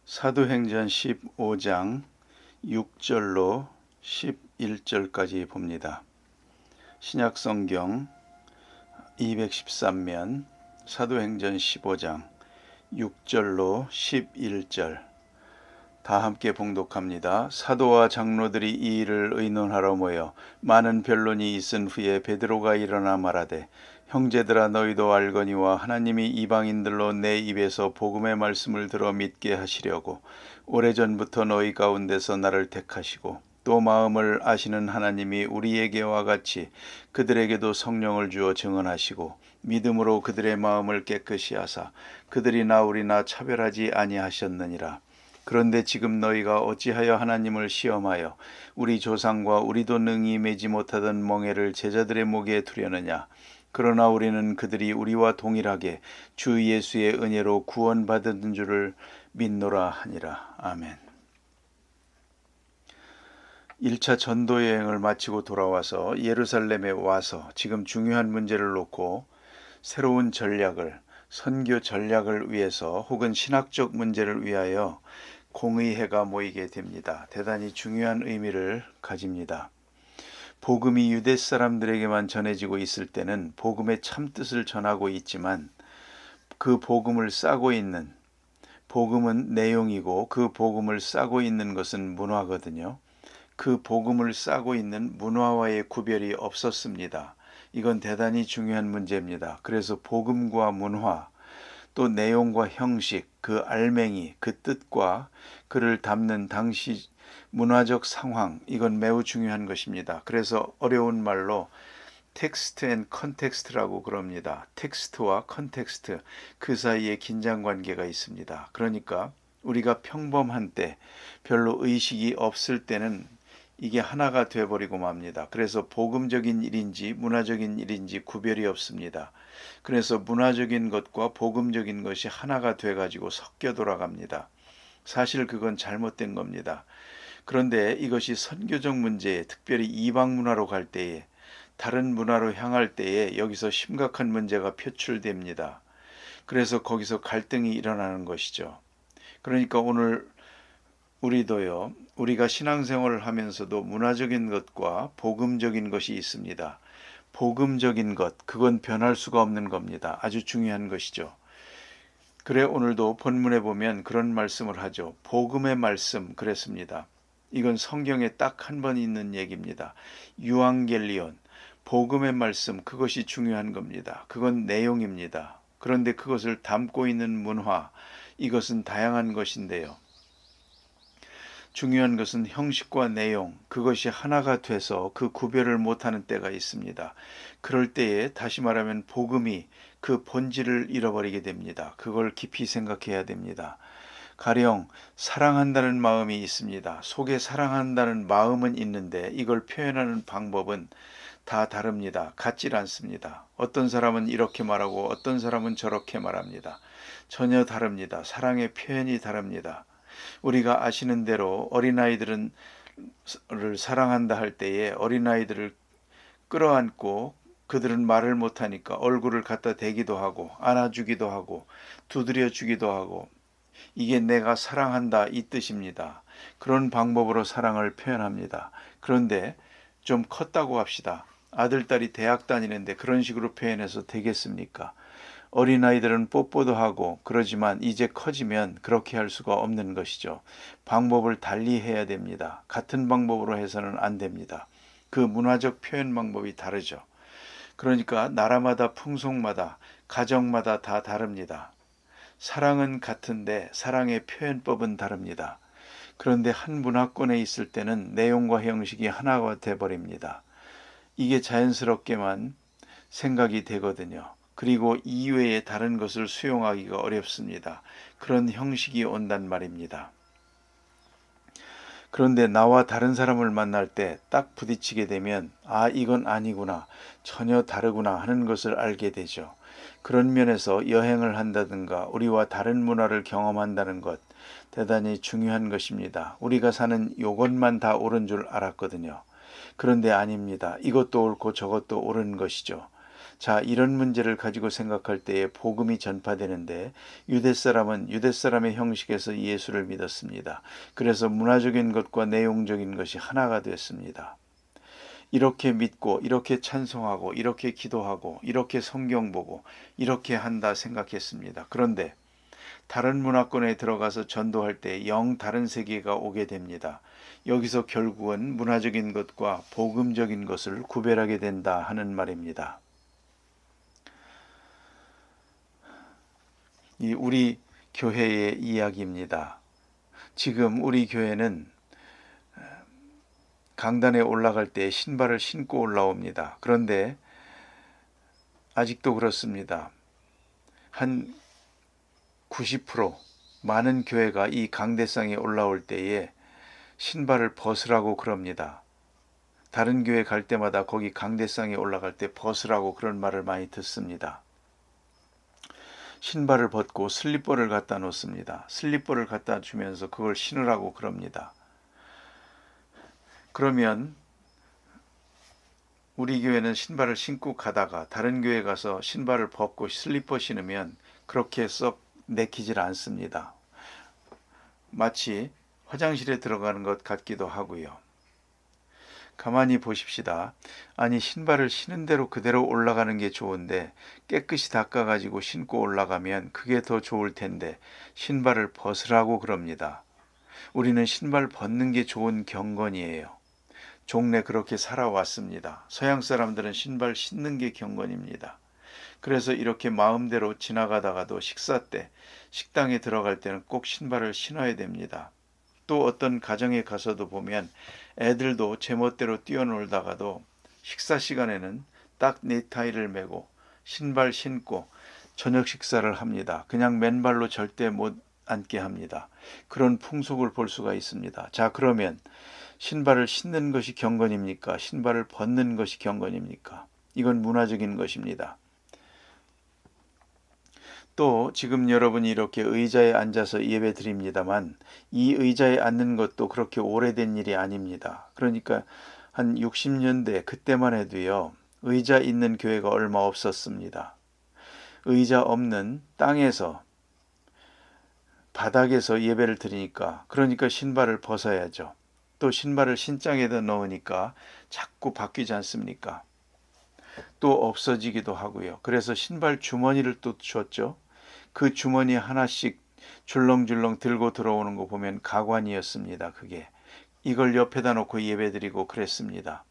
사도행전 15장 6절로 11절까지 봅니다. 신약성경 213면 사도행전 15장 6절로 11절 다 함께 봉독합니다. 사도와 장로들이 이 일을 의논하러 모여 많은 변론이 있은 후에 베드로가 일어나 말하되 형제들아 너희도 알거니와 하나님이 이방인들로 내 입에서 복음의 말씀을 들어 믿게 하시려고 오래전부터 너희 가운데서 나를 택하시고 또 마음을 아시는 하나님이 우리에게와 같이 그들에게도 성령을 주어 증언하시고 믿음으로 그들의 마음을 깨끗이 하사 그들이 우리나 차별하지 아니하셨느니라. 그런데 지금 너희가 어찌하여 하나님을 시험하여 우리 조상과 우리도 능히 매지 못하던 멍에를 제자들의 목에 두려느냐. 그러나 우리는 그들이 우리와 동일하게 주 예수의 은혜로 구원받은 줄을 믿노라 하니라. 아멘. 1차 전도 여행을 마치고 돌아와서 예루살렘에 와서 지금 중요한 문제를 놓고 새로운 전략을, 선교 전략을 위해서 혹은 신학적 문제를 위하여 공의회가 모이게 됩니다. 대단히 중요한 의미를 가집니다. 복음이 유대 사람들에게만 전해지고 있을 때는 복음의 참뜻을 전하고 있지만 그 복음을 싸고 있는, 복음은 내용이고 그 복음을 싸고 있는 것은 문화거든요. 그 복음을 싸고 있는 문화와의 구별이 없었습니다. 이건 대단히 중요한 문제입니다. 그래서 복음과 문화, 또 내용과 형식, 그 알맹이, 그 뜻과 그를 담는 당시 문화적 상황, 이건 매우 중요한 것입니다. 그래서 어려운 말로 텍스트 앤 컨텍스트라고 그럽니다. 텍스트와 컨텍스트, 그 사이에 긴장관계가 있습니다. 그러니까 우리가 평범한 때, 별로 의식이 없을 때는 이게 하나가 돼버리고 맙니다. 그래서 복음적인 일인지 문화적인 일인지 구별이 없습니다. 그래서 문화적인 것과 복음적인 것이 하나가 돼가지고 섞여 돌아갑니다. 사실 그건 잘못된 겁니다. 그런데 이것이 선교적 문제에, 특별히 이방 문화로 갈 때에, 다른 문화로 향할 때에 여기서 심각한 문제가 표출됩니다. 그래서 거기서 갈등이 일어나는 것이죠. 그러니까 오늘 우리도요, 우리가 신앙생활을 하면서도 문화적인 것과 복음적인 것이 있습니다. 복음적인 것, 그건 변할 수가 없는 겁니다. 아주 중요한 것이죠. 그래 오늘도 본문에 보면 그런 말씀을 하죠. 복음의 말씀 그랬습니다. 이건 성경에 딱 한 번 있는 얘기입니다. 유앙겔리온, 복음의 말씀, 그것이 중요한 겁니다. 그건 내용입니다. 그런데 그것을 담고 있는 문화, 이것은 다양한 것인데요. 중요한 것은 형식과 내용, 그것이 하나가 돼서 그 구별을 못하는 때가 있습니다. 그럴 때에 다시 말하면 복음이 그 본질을 잃어버리게 됩니다. 그걸 깊이 생각해야 됩니다. 가령 사랑한다는 마음이 있습니다. 속에 사랑한다는 마음은 있는데 이걸 표현하는 방법은 다 다릅니다. 같질 않습니다. 어떤 사람은 이렇게 말하고 어떤 사람은 저렇게 말합니다. 전혀 다릅니다. 사랑의 표현이 다릅니다. 우리가 아시는 대로 어린아이들을 사랑한다 할 때에 어린아이들을 끌어안고 그들은 말을 못하니까 얼굴을 갖다 대기도 하고 안아주기도 하고 두드려주기도 하고 이게 내가 사랑한다 이 뜻입니다. 그런 방법으로 사랑을 표현합니다. 그런데 좀 컸다고 합시다. 아들, 딸이 대학 다니는데 그런 식으로 표현해서 되겠습니까? 어린아이들은 뽀뽀도 하고 그러지만 이제 커지면 그렇게 할 수가 없는 것이죠. 방법을 달리 해야 됩니다. 같은 방법으로 해서는 안 됩니다. 그 문화적 표현 방법이 다르죠. 그러니까 나라마다 풍속마다 가정마다 다 다릅니다. 사랑은 같은데 사랑의 표현법은 다릅니다. 그런데 한 문화권에 있을 때는 내용과 형식이 하나가 돼버립니다. 이게 자연스럽게만 생각이 되거든요. 그리고 이외에 다른 것을 수용하기가 어렵습니다. 그런 형식이 온단 말입니다. 그런데 나와 다른 사람을 만날 때 딱 부딪히게 되면 이건 아니구나, 전혀 다르구나 하는 것을 알게 되죠. 그런 면에서 여행을 한다든가 우리와 다른 문화를 경험한다는 것 대단히 중요한 것입니다. 우리가 사는 요것만 다 옳은 줄 알았거든요. 그런데 아닙니다. 이것도 옳고 저것도 옳은 것이죠. 자, 이런 문제를 가지고 생각할 때에 복음이 전파되는데 유대 사람은 유대 사람의 형식에서 예수를 믿었습니다. 그래서 문화적인 것과 내용적인 것이 하나가 됐습니다. 이렇게 믿고 이렇게 찬송하고 이렇게 기도하고 이렇게 성경 보고 이렇게 한다 생각했습니다. 그런데 다른 문화권에 들어가서 전도할 때 영 다른 세계가 오게 됩니다. 여기서 결국은 문화적인 것과 복음적인 것을 구별하게 된다 하는 말입니다. 이 우리 교회의 이야기입니다. 지금 우리 교회는 강단에 올라갈 때 신발을 신고 올라옵니다. 그런데 아직도 그렇습니다. 한 90% 많은 교회가 이 강대상에 올라올 때에 신발을 벗으라고 그럽니다. 다른 교회 갈 때마다 거기 강대상에 올라갈 때 벗으라고 그런 말을 많이 듣습니다. 신발을 벗고 슬리퍼를 갖다 놓습니다. 슬리퍼를 갖다 주면서 그걸 신으라고 그럽니다. 그러면 우리 교회는 신발을 신고 가다가 다른 교회 가서 신발을 벗고 슬리퍼 신으면 그렇게 썩 내키질 않습니다. 마치 화장실에 들어가는 것 같기도 하고요. 가만히 보십시다. 아니 신발을 신은 대로 그대로 올라가는 게 좋은데 깨끗이 닦아가지고 신고 올라가면 그게 더 좋을 텐데 신발을 벗으라고 그럽니다. 우리는 신발 벗는 게 좋은 경건이에요. 종래 그렇게 살아왔습니다. 서양 사람들은 신발 신는 게 경건입니다. 그래서 이렇게 마음대로 지나가다가도 식사 때 식당에 들어갈 때는 꼭 신발을 신어야 됩니다. 또 어떤 가정에 가서도 보면 애들도 제멋대로 뛰어놀다가도 식사 시간에는 딱 넥타이를 매고 신발 신고 저녁 식사를 합니다. 그냥 맨발로 절대 못 앉게 합니다. 그런 풍속을 볼 수가 있습니다. 자, 그러면 신발을 신는 것이 경건입니까? 신발을 벗는 것이 경건입니까? 이건 문화적인 것입니다. 또 지금 여러분이 이렇게 의자에 앉아서 예배 드립니다만 이 의자에 앉는 것도 그렇게 오래된 일이 아닙니다. 그러니까 한 60년대 그때만 해도요. 의자 있는 교회가 얼마 없었습니다. 의자 없는 땅에서 바닥에서 예배를 드리니까 그러니까 신발을 벗어야죠. 또 신발을 신장에다 넣으니까 자꾸 바뀌지 않습니까? 또 없어지기도 하고요. 그래서 신발 주머니를 또 줬죠. 그 주머니 하나씩 줄렁줄렁 들고 들어오는 거 보면 가관이었습니다. 그게 이걸 옆에다 놓고 예배드리고 그랬습니다.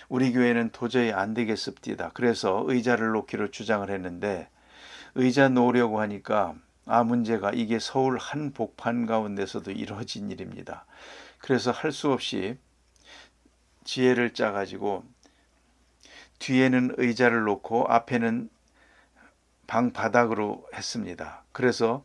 우리 교회는 도저히 안 되겠습니다. 그래서 의자를 놓기로 주장을 했는데 의자 놓으려고 하니까 문제가 이게 서울 한 복판 가운데서도 이루어진 일입니다. 그래서 할 수 없이 지혜를 짜가지고 뒤에는 의자를 놓고 앞에는 방 바닥으로 했습니다. 그래서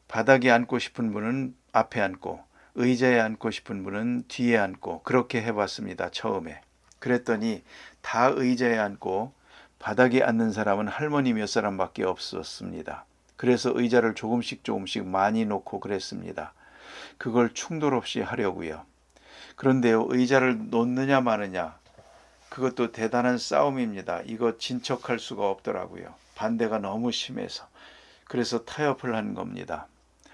바닥에 앉고 싶은 분은 앞에 앉고 의자에 앉고 싶은 분은 뒤에 앉고 그렇게 해봤습니다. 처음에. 그랬더니 다 의자에 앉고 바닥에 앉는 사람은 할머니 몇 사람밖에 없었습니다. 그래서 의자를 조금씩 많이 놓고 그랬습니다. 그걸 충돌 없이 하려고요. 그런데요, 의자를 놓느냐 마느냐 그것도 대단한 싸움입니다. 이거 진척할 수가 없더라고요. 반대가 너무 심해서. 그래서 타협을 한 겁니다.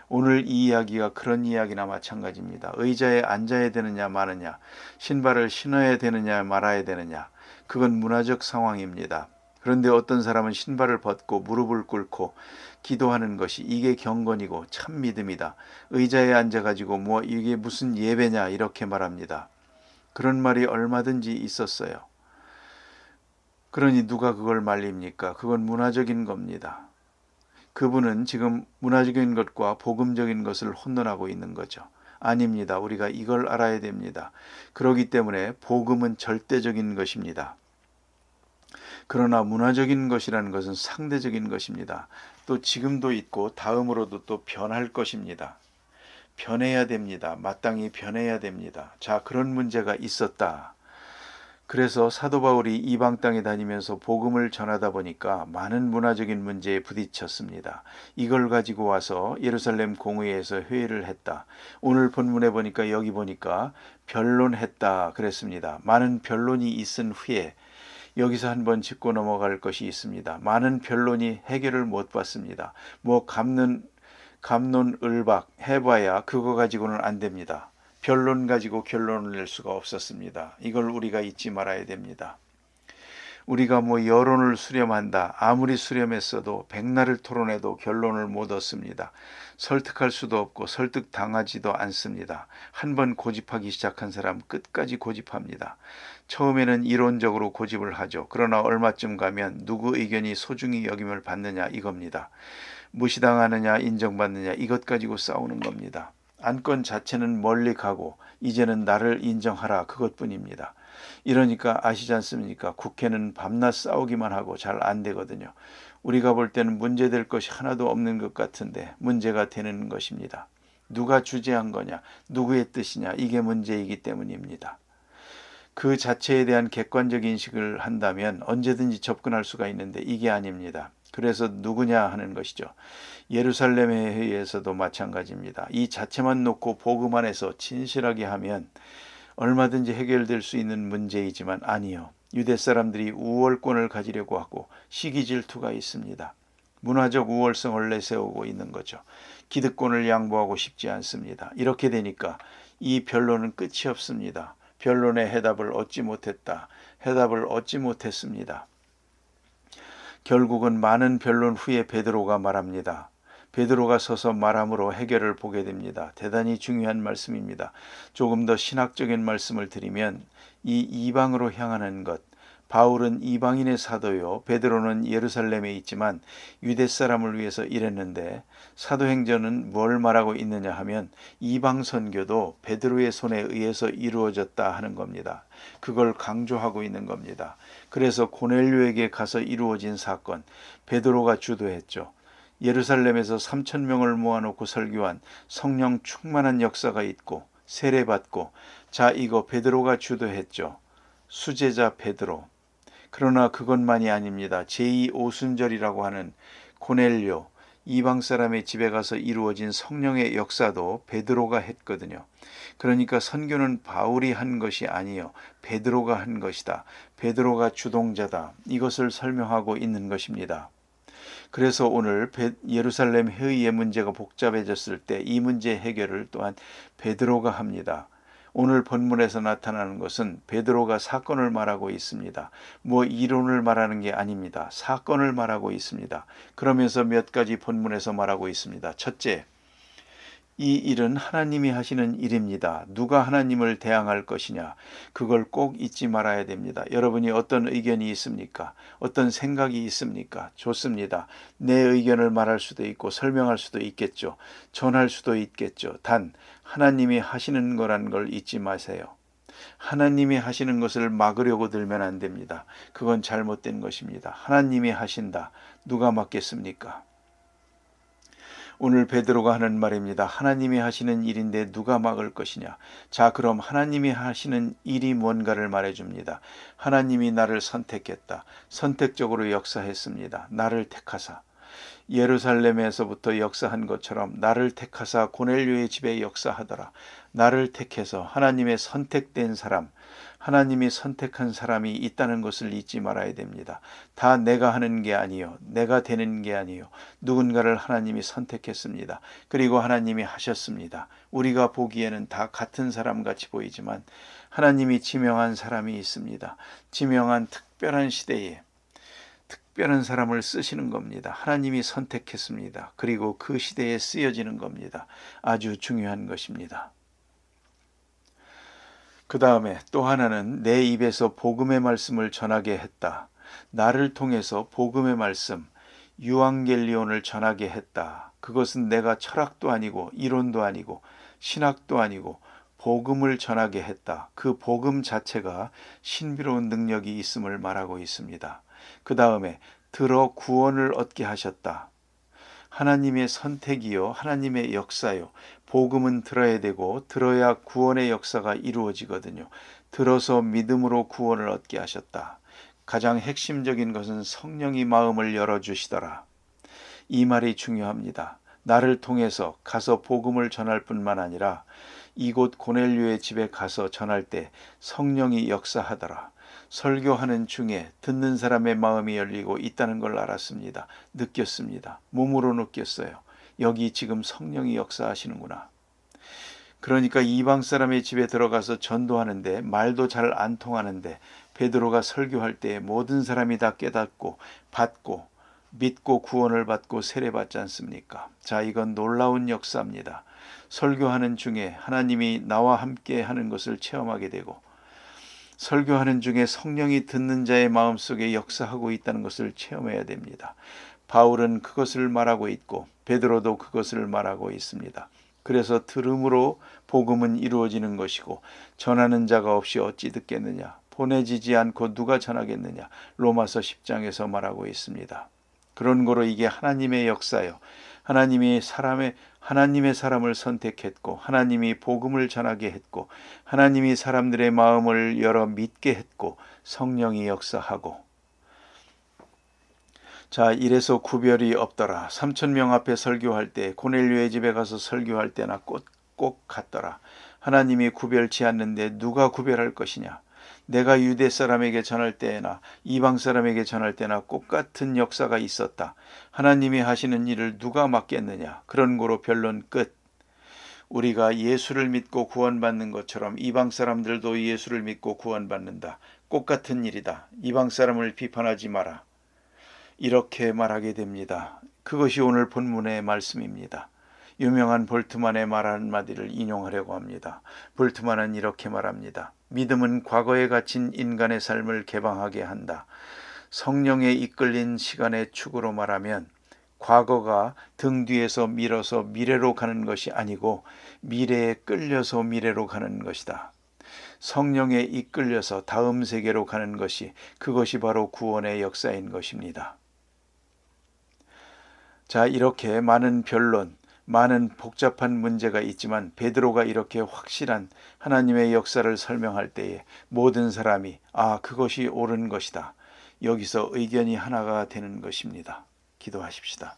오늘 이 이야기가 그런 이야기나 마찬가지입니다. 의자에 앉아야 되느냐 마느냐, 신발을 신어야 되느냐 말아야 되느냐, 그건 문화적 상황입니다. 그런데 어떤 사람은 신발을 벗고 무릎을 꿇고 기도하는 것이 이게 경건이고 참 믿음이다. 의자에 앉아가지고 이게 무슨 예배냐 이렇게 말합니다. 그런 말이 얼마든지 있었어요. 그러니 누가 그걸 말립니까? 그건 문화적인 겁니다. 그분은 지금 문화적인 것과 복음적인 것을 혼돈하고 있는 거죠. 아닙니다. 우리가 이걸 알아야 됩니다. 그렇기 때문에 복음은 절대적인 것입니다. 그러나 문화적인 것이라는 것은 상대적인 것입니다. 또 지금도 있고 다음으로도 또 변할 것입니다. 변해야 됩니다. 마땅히 변해야 됩니다. 자, 그런 문제가 있었다. 그래서 사도 바울이 이방 땅에 다니면서 복음을 전하다 보니까 많은 문화적인 문제에 부딪혔습니다. 이걸 가지고 와서 예루살렘 공회에서 회의를 했다. 오늘 본문에 보니까 여기 보니까 변론했다 그랬습니다. 많은 변론이 있은 후에 여기서 한번 짚고 넘어갈 것이 있습니다. 많은 변론이 해결을 못 받습니다. 뭐 갑론을박 해봐야 그거 가지고는 안 됩니다. 변론 가지고 결론을 낼 수가 없었습니다. 이걸 우리가 잊지 말아야 됩니다. 우리가 뭐 여론을 수렴한다. 아무리 수렴했어도 백날을 토론해도 결론을 못 얻습니다. 설득할 수도 없고 설득당하지도 않습니다. 한번 고집하기 시작한 사람 끝까지 고집합니다. 처음에는 이론적으로 고집을 하죠. 그러나 얼마쯤 가면 누구 의견이 소중히 여김을 받느냐 이겁니다. 무시당하느냐 인정받느냐 이것 가지고 싸우는 겁니다. 안건 자체는 멀리 가고 이제는 나를 인정하라 그것뿐입니다. 이러니까 아시지 않습니까? 국회는 밤낮 싸우기만 하고 잘 안 되거든요. 우리가 볼 때는 문제될 것이 하나도 없는 것 같은데 문제가 되는 것입니다. 누가 주재한 거냐, 누구의 뜻이냐 이게 문제이기 때문입니다. 그 자체에 대한 객관적 인식을 한다면 언제든지 접근할 수가 있는데 이게 아닙니다. 그래서 누구냐 하는 것이죠. 예루살렘에 의해서도 마찬가지입니다. 이 자체만 놓고 복음 안에서 진실하게 하면 얼마든지 해결될 수 있는 문제이지만 아니요. 유대 사람들이 우월권을 가지려고 하고 시기 질투가 있습니다. 문화적 우월성을 내세우고 있는 거죠. 기득권을 양보하고 싶지 않습니다. 이렇게 되니까 이 변론은 끝이 없습니다. 변론의 해답을 얻지 못했다. 해답을 얻지 못했습니다. 결국은 많은 변론 후에 베드로가 말합니다. 베드로가 서서 말함으로 해결을 보게 됩니다. 대단히 중요한 말씀입니다. 조금 더 신학적인 말씀을 드리면 이 이방으로 향하는 것, 바울은 이방인의 사도요, 베드로는 예루살렘에 있지만 유대 사람을 위해서 일했는데 사도행전은 뭘 말하고 있느냐 하면 이방 선교도 베드로의 손에 의해서 이루어졌다 하는 겁니다. 그걸 강조하고 있는 겁니다. 그래서 고넬료에게 가서 이루어진 사건, 베드로가 주도했죠. 예루살렘에서 3,000명을 모아놓고 설교한 성령 충만한 역사가 있고 세례받고 자 이거 베드로가 주도했죠. 수제자 베드로. 그러나 그것만이 아닙니다. 제2오순절이라고 하는 고넬료 이방 사람의 집에 가서 이루어진 성령의 역사도 베드로가 했거든요. 그러니까 선교는 바울이 한 것이 아니요. 베드로가 한 것이다. 베드로가 주동자다. 이것을 설명하고 있는 것입니다. 그래서 오늘 예루살렘 회의의 문제가 복잡해졌을 때 이 문제 해결을 또한 베드로가 합니다. 오늘 본문에서 나타나는 것은 베드로가 사건을 말하고 있습니다. 뭐 이론을 말하는 게 아닙니다. 사건을 말하고 있습니다. 그러면서 몇 가지 본문에서 말하고 있습니다. 첫째, 이 일은 하나님이 하시는 일입니다. 누가 하나님을 대항할 것이냐. 그걸 꼭 잊지 말아야 됩니다. 여러분이 어떤 의견이 있습니까? 어떤 생각이 있습니까? 좋습니다. 내 의견을 말할 수도 있고 설명할 수도 있겠죠. 전할 수도 있겠죠. 단 하나님이 하시는 거라는 걸 잊지 마세요. 하나님이 하시는 것을 막으려고 들면 안 됩니다. 그건 잘못된 것입니다. 하나님이 하신다. 누가 막겠습니까? 오늘 베드로가 하는 말입니다. 하나님이 하시는 일인데 누가 막을 것이냐. 자, 그럼 하나님이 하시는 일이 뭔가를 말해줍니다. 하나님이 나를 선택했다. 선택적으로 역사했습니다. 나를 택하사. 예루살렘에서부터 역사한 것처럼 나를 택하사 고넬료의 집에 역사하더라. 나를 택해서 하나님의 선택된 사람, 하나님이 선택한 사람이 있다는 것을 잊지 말아야 됩니다. 다 내가 하는 게 아니요. 내가 되는 게 아니요. 누군가를 하나님이 선택했습니다. 그리고 하나님이 하셨습니다. 우리가 보기에는 다 같은 사람 같이 보이지만 하나님이 지명한 사람이 있습니다. 지명한 특별한 시대에 특별한 사람을 쓰시는 겁니다. 하나님이 선택했습니다. 그리고 그 시대에 쓰여지는 겁니다. 아주 중요한 것입니다. 그 다음에 또 하나는 내 입에서 복음의 말씀을 전하게 했다. 나를 통해서 복음의 말씀, 유앙겔리온을 전하게 했다. 그것은 내가 철학도 아니고 이론도 아니고 신학도 아니고 복음을 전하게 했다. 그 복음 자체가 신비로운 능력이 있음을 말하고 있습니다. 그 다음에 들어 구원을 얻게 하셨다. 하나님의 선택이요, 하나님의 역사요. 복음은 들어야 되고 들어야 구원의 역사가 이루어지거든요. 들어서 믿음으로 구원을 얻게 하셨다. 가장 핵심적인 것은 성령이 마음을 열어주시더라. 이 말이 중요합니다. 나를 통해서 가서 복음을 전할 뿐만 아니라 이곳 고넬료의 집에 가서 전할 때 성령이 역사하더라. 설교하는 중에 듣는 사람의 마음이 열리고 있다는 걸 알았습니다. 느꼈습니다. 몸으로 느꼈어요. 여기 지금 성령이 역사하시는구나. 그러니까 이방 사람의 집에 들어가서 전도하는데 말도 잘 안 통하는데 베드로가 설교할 때 모든 사람이 다 깨닫고 받고 믿고 구원을 받고 세례받지 않습니까? 자, 이건 놀라운 역사입니다. 설교하는 중에 하나님이 나와 함께 하는 것을 체험하게 되고 설교하는 중에 성령이 듣는 자의 마음속에 역사하고 있다는 것을 체험해야 됩니다. 바울은 그것을 말하고 있고 베드로도 그것을 말하고 있습니다. 그래서 들음으로 복음은 이루어지는 것이고 전하는 자가 없이 어찌 듣겠느냐. 보내지지 않고 누가 전하겠느냐. 로마서 10장에서 말하고 있습니다. 그런 거로 이게 하나님의 역사요. 하나님의 사람을 선택했고 하나님이 복음을 전하게 했고 하나님이 사람들의 마음을 열어 믿게 했고 성령이 역사하고 자, 이래서 구별이 없더라. 3,000명 앞에 설교할 때 고넬료의 집에 가서 설교할 때나 꼭 같더라. 하나님이 구별치 않는데 누가 구별할 것이냐. 내가 유대 사람에게 전할 때나 이방 사람에게 전할 때나 똑같은 역사가 있었다. 하나님이 하시는 일을 누가 막겠느냐. 그런 거로 변론 끝. 우리가 예수를 믿고 구원받는 것처럼 이방 사람들도 예수를 믿고 구원받는다. 똑같은 일이다. 이방 사람을 비판하지 마라. 이렇게 말하게 됩니다. 그것이 오늘 본문의 말씀입니다. 유명한 볼트만의 말 한마디를 인용하려고 합니다. 볼트만은 이렇게 말합니다. 믿음은 과거에 갇힌 인간의 삶을 개방하게 한다. 성령에 이끌린 시간의 축으로 말하면 과거가 등 뒤에서 밀어서 미래로 가는 것이 아니고 미래에 끌려서 미래로 가는 것이다. 성령에 이끌려서 다음 세계로 가는 것이 그것이 바로 구원의 역사인 것입니다. 자, 이렇게 많은 변론, 많은 복잡한 문제가 있지만 베드로가 이렇게 확실한 하나님의 역사를 설명할 때에 모든 사람이 그것이 옳은 것이다. 여기서 의견이 하나가 되는 것입니다. 기도하십시다.